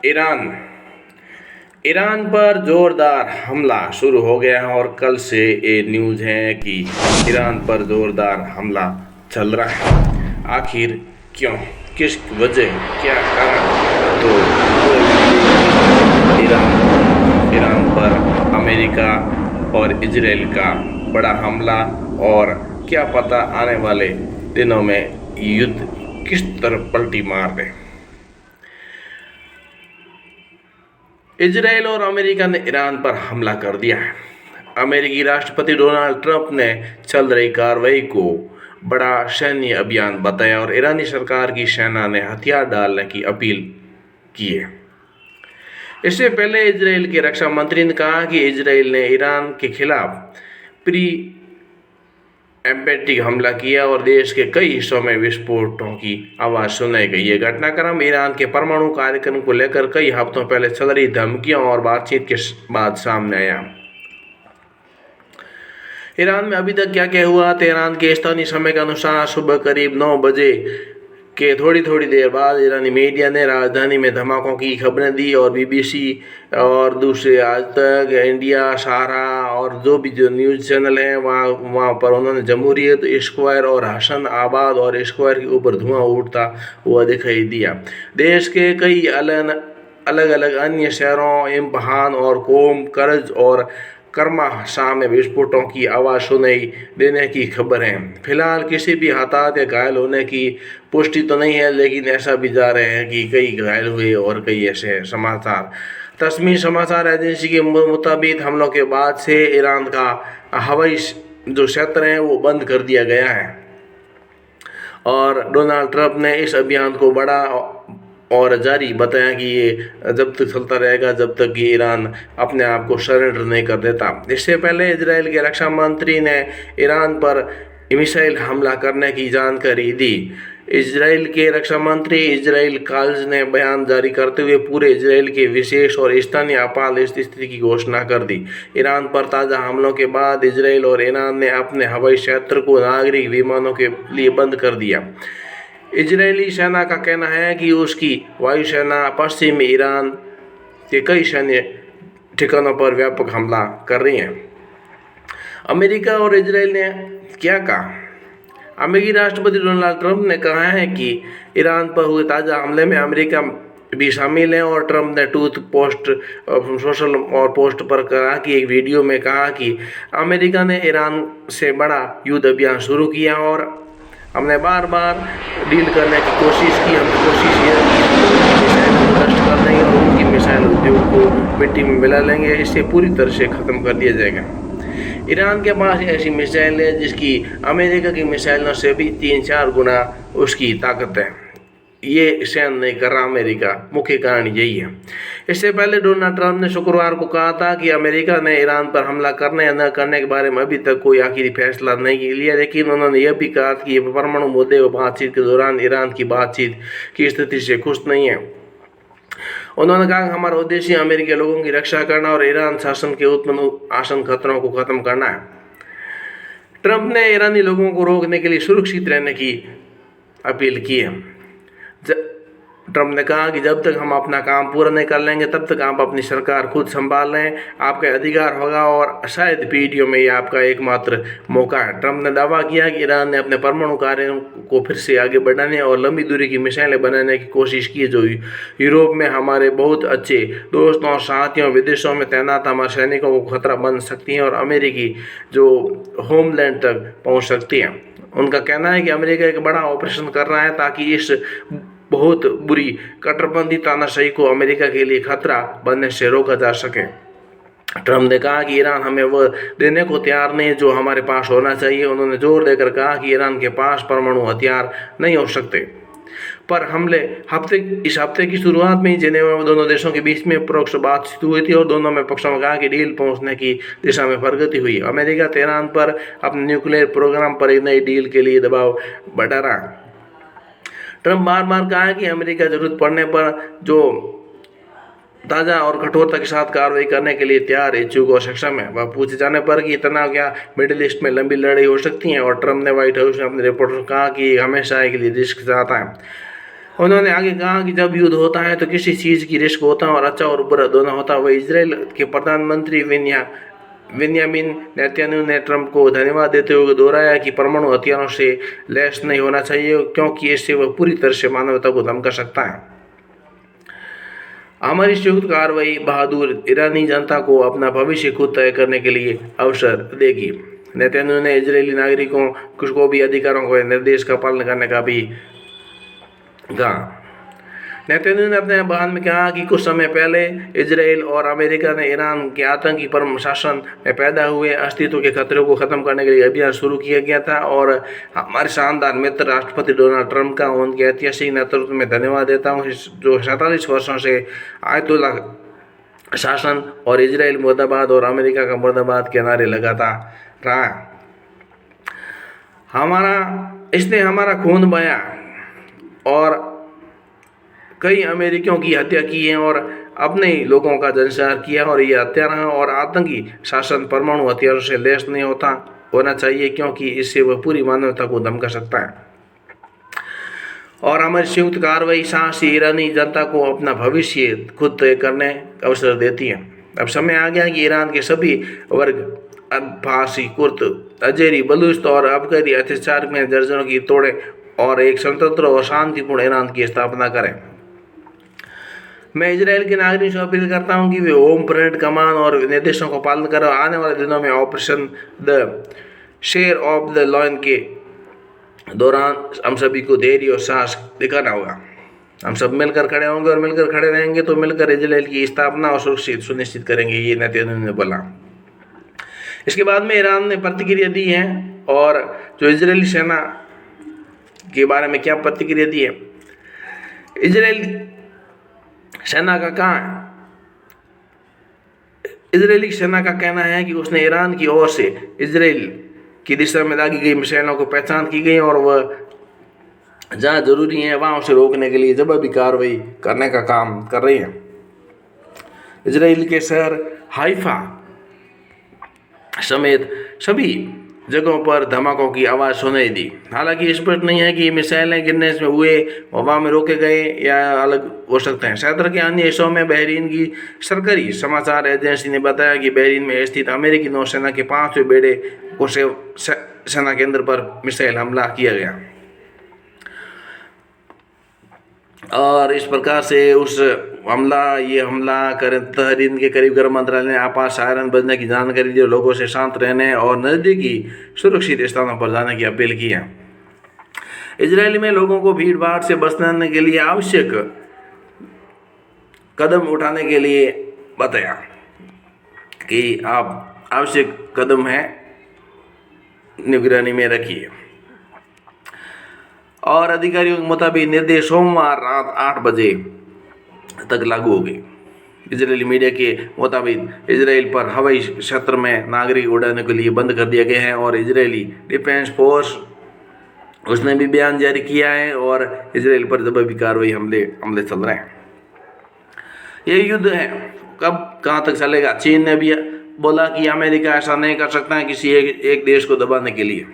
Iran Iran पर जोरदार हमला शुरू हो गया है और कल से ये न्यूज़ है कि ईरान पर जोरदार हमला चल रहा है। आखिर क्यों, किस वजह, क्या कारण? तो ईरान पर अमेरिका और इजराइल का बड़ा हमला, और क्या पता आने वाले दिनों में युद्ध किस तरफ पलटी मार दे। इजराइल और अमेरिका ने ईरान पर हमला कर दिया है। अमेरिकी राष्ट्रपति डोनाल्ड ट्रंप ने चल रही कार्रवाई को बड़ा सैन्य अभियान बताया और ईरानी सरकार की सेना ने हथियार डालने की अपील की है। इससे पहले इजराइल के रक्षा मंत्री ने कहा कि इजराइल ने ईरान के खिलाफ प्री एम्पेटिक हमला किया और देश के कई हिस्सों में विस्फोटों की आवाज़ सुनाई गई। ये घटनाक्रम ईरान के परमाणु कार्यक्रम को लेकर कई हफ्तों पहले चल रही धमकियों और बातचीत के बाद सामने आया। ईरान में अभी तक क्या क्या हुआ? तेहरान के स्थानीय समय के अनुसार सुबह करीब 9 बजे के थोड़ी देर बाद ईरानी मीडिया ने राजधानी में धमाकों की खबरें दी और बीबीसी और दूसरे आज तक, इंडिया, सहारा और जो न्यूज़ चैनल हैं वहाँ पर उन्होंने जमहूरियत स्क्वायर और हसन आबाद और स्क्वायर के ऊपर धुआं उठता हुआ दिखाई दिया। देश के कई अलग अलग अन्य शहरों इम्फान और कोम, करज और कर्मा शाह में विस्फोटों की आवाज़ सुनाई देने की खबर है। फिलहाल किसी भी हताहत या घायल होने की पुष्टि तो नहीं है, लेकिन ऐसा भी जा रहे हैं कि कई घायल हुए और कई ऐसे समाचार। तस्मीर समाचार एजेंसी के मुताबिक हमलों के बाद से ईरान का हवाई जो क्षेत्र है वो बंद कर दिया गया है और डोनाल्ड ट्रंप ने इस अभियान को बड़ा और जारी बताया कि ये जब तक चलता रहेगा जब तक कि ईरान अपने आप को सरेंडर नहीं कर देता। इससे पहले इजराइल के रक्षा मंत्री ने ईरान पर मिसाइल हमला करने की जानकारी दी। इजराइल के रक्षा मंत्री इजराइल काल्ज ने बयान जारी करते हुए पूरे इजराइल के विशेष और स्थानीय आपात स्थिति की घोषणा कर दी। ईरान पर ताज़ा हमलों के बाद इजराइल और ईरान ने अपने हवाई क्षेत्र को नागरिक विमानों के लिए बंद कर दिया। इजरायली सेना का कहना है कि उसकी वायुसेना पश्चिमी ईरान के कई सैन्य ठिकानों पर व्यापक हमला कर रही है। अमेरिका और इजराइल ने क्या कहा? अमेरिकी राष्ट्रपति डोनाल्ड ट्रंप ने कहा है कि ईरान पर हुए ताज़ा हमले में अमेरिका भी शामिल है और ट्रंप ने ट्रूथ पोस्ट सोशल और पोस्ट पर कहा कि एक वीडियो में कहा कि अमेरिका ने ईरान से बड़ा युद्ध अभियान शुरू किया और हमने बार डील करने की कोशिश की। हमने कोशिश ये की मिसाइल को नष्ट कर देंगे और उनकी मिसाइल उद्योग को मिट्टी में मिला लेंगे, इससे पूरी तरह से ख़त्म कर दिया जाएगा। ईरान के पास ऐसी मिसाइल है जिसकी अमेरिका की मिसाइलों से भी 3-4 गुना उसकी ताकत है। ये सहन नहीं कर रहा अमेरिका, मुख्य कारण यही है। इससे पहले डोनाल्ड ट्रंप ने शुक्रवार को कहा था कि अमेरिका ने ईरान पर हमला करने या न करने के बारे में अभी तक कोई आखिरी फैसला नहीं लिया, लेकिन उन्होंने यह भी कहा कि परमाणु मुद्दे और बातचीत के दौरान ईरान की बातचीत की स्थिति से खुश नहीं है। उन्होंने कहा कि हमारा उद्देश्य अमेरिकी लोगों की रक्षा करना और ईरान शासन के उत्पन्न आसन खतरों को खत्म करना है। ट्रंप ने ईरानी लोगों को रोकने के लिए सुरक्षित रहने की अपील की है। ट्रंप ने कहा कि जब तक हम अपना काम पूरा नहीं कर लेंगे तब तक आप अपनी सरकार खुद संभाल लें, आपका अधिकार होगा और शायद पीढ़ियों में ये आपका एकमात्र मौका है। ट्रंप ने दावा किया कि ईरान ने अपने परमाणु कार्यों को फिर से आगे बढ़ाने और लंबी दूरी की मिसाइलें बनाने की कोशिश की जो यूरोप में हमारे बहुत अच्छे दोस्तों और साथियों विदेशों में तैनात हमारे सैनिकों को खतरा बन सकती हैं और अमेरिकी जो होमलैंड तक पहुँच सकती हैं। उनका कहना है कि अमेरिका एक बड़ा ऑपरेशन कर रहा है ताकि इस बहुत बुरी कट्टरपंथी तानाशाही को अमेरिका के लिए खतरा बनने से रोका जा सके। ट्रंप ने कहा कि ईरान हमें वह देने को तैयार नहीं जो हमारे पास होना चाहिए। उन्होंने जोर देकर कहा कि ईरान के पास परमाणु हथियार नहीं हो सकते। पर इस हफ्ते की शुरुआत में ही जिनेवा में दोनों देशों के बीच में परोक्ष बातचीत हुई थी और दोनों में पक्षों में कहा कि डील पहुंचने की दिशा में प्रगति हुई। अमेरिका तेहरान पर अपने न्यूक्लियर प्रोग्राम पर एक नई डील के लिए दबाव बढ़ा रहा। ट्रंप बार कहा है कि अमेरिका जरूरत पड़ने पर जो ताज़ा और कठोरता के साथ कार्रवाई करने के लिए तैयार, इच्छुक और सक्षम है। वह पूछे जाने पर कि तनाव क्या मिडिल ईस्ट में लंबी लड़ाई हो सकती है और ट्रंप ने व्हाइट हाउस में अपने रिपोर्टर को कहा कि हमेशा के लिए रिस्क चाहता है। उन्होंने आगे कहा कि जब युद्ध होता है तो किसी चीज़ की रिस्क होता है और अच्छा और बुरा दोनों होता है। वह इसराइल के प्रधानमंत्री बेंयामिन नेतन्याहू ने ट्रंप को धन्यवाद देते हुए दोहराया कि परमाणु हथियारों से लैस नहीं होना चाहिए, क्योंकि इससे वह पूरी तरह से मानवता को धमका सकता है। हमारी संयुक्त कार्रवाई बहादुर ईरानी जनता को अपना भविष्य खुद तय करने के लिए अवसर देगी। नेतन्याहू ने इजरायली नागरिकों को भी अधिकारों के निर्देश का पालन करने का भी कहा। नेतन्याहू ने अपने बयान में कहा कि कुछ समय पहले इजराइल और अमेरिका ने ईरान के आतंकी परम शासन में पैदा हुए अस्तित्व के खतरों को खत्म करने के लिए अभियान शुरू किया गया था, और हमारे शानदार मित्र राष्ट्रपति डोनाल्ड ट्रंप का उनके ऐतिहासिक नेतृत्व में धन्यवाद देता हूँ, जो 47 वर्षों से आयतुल्ला शासन और इजराइल मुर्दाबाद और अमेरिका का मुर्दाबाद के नारे लगाता रहा। इसने हमारा खून बहाया और कई अमेरिकियों की हत्या की है और अपने लोगों का जनसंहार किया, और ये हत्यारा और आतंकी शासन परमाणु हथियारों से लैस नहीं होना चाहिए, क्योंकि इससे वह पूरी मानवता को धमका सकता है। और हमारी संयुक्त कार्रवाई साहसी ईरानी जनता को अपना भविष्य खुद तय करने का अवसर देती है। अब समय आ गया कि ईरान के सभी वर्ग फारसी, कुर्द, अजेरी, बलूच और अफगानी अत्याचार में दर्जनों की तोड़े और एक स्वतंत्र और शांतिपूर्ण ईरान की स्थापना करें। मैं इजराइल के नागरिकों से अपील करता हूं कि वे होम परेड कमान और निर्देशों का पालन करें। आने वाले दिनों में operation the share of the lion के दौरान हम सभी को धैर्य और साहस दिखाना होगा। हम सब मिलकर खड़े होंगे और मिलकर खड़े रहेंगे तो मिलकर इजराइल की स्थापना और सुनिश्चित करेंगे, ये नेतन्याहू ने बोला। इसके बाद में ईरान ने प्रतिक्रिया दी है, और जो इजरायली सेना के बारे में क्या प्रतिक्रिया दी है। इजरायली सेना का कहना है कि उसने ईरान की ओर से इजराइल की दिशा में दागी गई मिसाइलों को पहचान की गई, और वह जहां जरूरी है वहां उसे रोकने के लिए जवाबी कार्रवाई करने का काम कर रही है। इजराइल के शहर हाइफा समेत सभी जगहों पर धमाकों की आवाज़ सुनाई दी। हालांकि स्पष्ट नहीं है कि मिसाइलें गिरने में हुए हवा में रोके गए या अलग हो सकते हैं। क्षेत्र के अन्य हिस्सों में बहरीन की सरकारी समाचार एजेंसी ने बताया कि बहरीन में स्थित अमेरिकी नौसेना के 5वें बेड़े को सेना केंद्र पर मिसाइल हमला किया गया, और इस प्रकार से ये हमला तहरीन के करीब गृह मंत्रालय ने आपात सायरन बजने की जानकारी दी और लोगों से शांत रहने और नज़दीकी सुरक्षित स्थानों पर जाने की अपील की है। इजराइल में लोगों को भीड़ भाड़ से बचने के लिए आवश्यक कदम उठाने के लिए बताया कि आप आवश्यक कदम है निगरानी में रखिए, और अधिकारियों के मुताबिक निर्देश सोमवार रात 8 बजे तक लागू हो गई। इजरायली मीडिया के मुताबिक इजराइल पर हवाई क्षेत्र में नागरिक उड़ाने के लिए बंद कर दिया गया है, और इजरायली डिफेंस फोर्स उसने भी बयान जारी किया है, और इजराइल पर जवाबी कार्रवाई हमले चल रहे हैं। ये युद्ध है कब कहाँ तक चलेगा। चीन ने भी बोला कि अमेरिका ऐसा नहीं कर सकता है किसी एक देश को दबाने के लिए।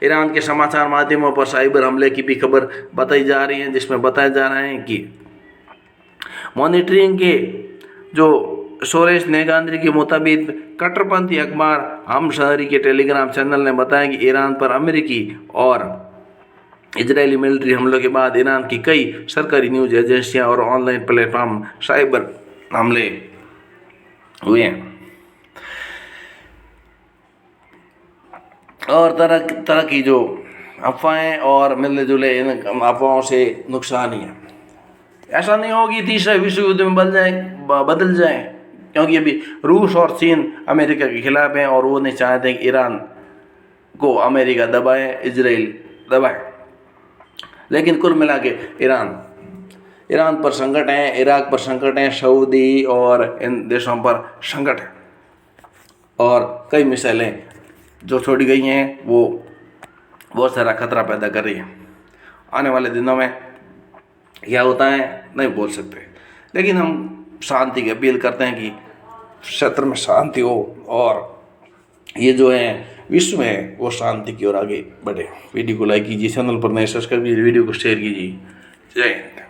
ईरान के समाचार माध्यमों पर साइबर हमले की भी खबर बताई जा रही है, जिसमें बताया जा रहा है कि मॉनिटरिंग के जो सोरेश नेगांद्री के मुताबिक कट्टरपंथी अखबार हम शहरी के टेलीग्राम चैनल ने बताया कि ईरान पर अमेरिकी और इजरायली मिलिट्री हमलों के बाद ईरान की कई सरकारी न्यूज़ एजेंसियां और ऑनलाइन प्लेटफॉर्म साइबर हमले हुए हैं, और तरह की जो अफवाहें और मिलने जुले इन अफवाहों से नुकसान ही है। ऐसा नहीं होगी तीसरा विश्व युद्ध में बदल जाए, क्योंकि अभी रूस और चीन अमेरिका के खिलाफ हैं और वो नहीं चाहते कि ईरान को अमेरिका दबाए, इजराइल दबाए। लेकिन कुल मिला के ईरान पर संकट है, इराक पर संकट है, सऊदी और इन देशों पर संकट है, और कई मिसाइलें जो छोड़ी गई हैं वो बहुत सारा खतरा पैदा कर रही है। आने वाले दिनों में क्या होता है नहीं बोल सकते, लेकिन हम शांति की अपील करते हैं कि क्षेत्र में शांति हो और ये जो है विश्व है वो शांति की ओर आगे बढ़े। वीडियो को लाइक कीजिए, चैनल पर नए सब्सक्राइब कीजिए, वीडियो को शेयर कीजिए। जय हिंद।